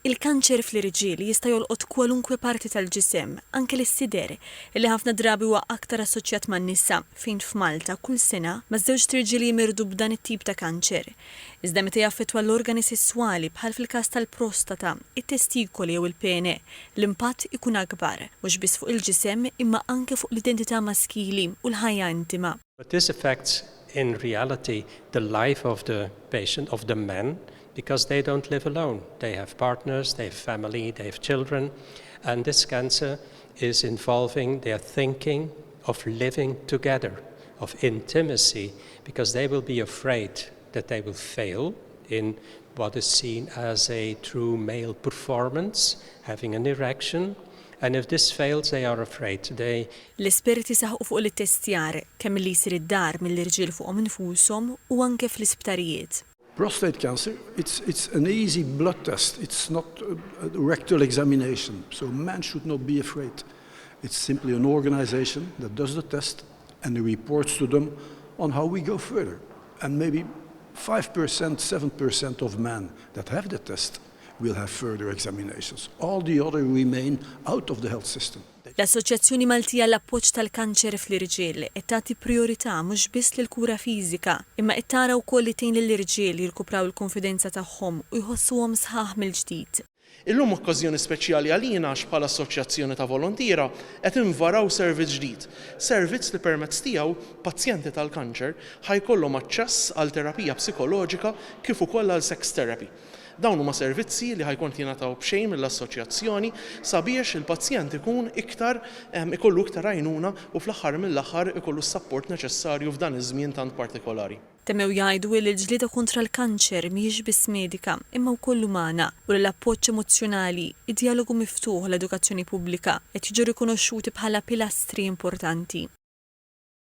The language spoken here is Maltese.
Il-kanċer fl-irġiel jista' jolqot kwalunkwe parti tal-ġisem, anke l-sider, illi ħafna drabi huwa aktar assoċjat man-nisa fejn f'Malta kull sena ma' żewġ tirġiel jimirdu b'dan it-tip ta' kanċer. Iżda meta jaffettwa l-organi sesswali bħal fil-każ tal-prostata, it-testikoli jew il-pene, l-impatt ikun akbar, mhux biss fuq il-ġisem imma anke fuq l-identità maskili u l-ħajja intima. But this affects in reality the life of the patient, of the men, because they don't live alone. They have partners, they have family, they have children, and this cancer is involving their thinking of living together, of intimacy, because they will be afraid that they will fail in what is seen as a true male performance, having an erection. And if this fails, they are afraid. L-esperti saħqu fuq l-testjar kemm li jsir id-dar mill-irġiel fuqhom infushom u anke fl-isptarijiet. Prostate cancer, it's an easy blood test. It's not a rectal examination, so men should not be afraid. It's simply an organization that does the test and reports to them on how we go further. And maybe 5%, 7% of men that have the test will have further examinations. All the other remain out of the health system. L-Assoċjazzjoni Maltija l-appoġġ tal-kanċer fl-irġiel qed tagħti priorità mhux biss lill-kura fiżika, imma qed tara wkoll li tgħin lill-irġiel jirkupraw il-konfidenza tagħhom u jħossuhom sħaħ mill-ġdid. Illum okkażjoni speċjali għalina għax bħala assoċjazzjoni ta' volontiera qed invaraw servizz ġdid. Servizz li permezz tiegħu pazjenti tal-kanċer ħajkollhom aċċess għal terapija psikoloġika kif ukoll għal sex therapy. Dawn huma servizzi li ħajkun jingħataw b'xejn mill-assoċjazzjoni sabiex il-pazjent ikun ikollu iktar għajnuna u fl-aħħar mill-aħħar ikollu s-sapport neċessarju f'dan iż-żmien tant partikolari. Temmew jgħidu li l-ġlieda kontra l-kanċer mhijiex biss medika imma wkoll umana u l-appoġġ emozzjonali, id-dialogu miftuħ l-edukazzjoni pubblika qed jiġu rikonoxxuti bħala pilastri importanti.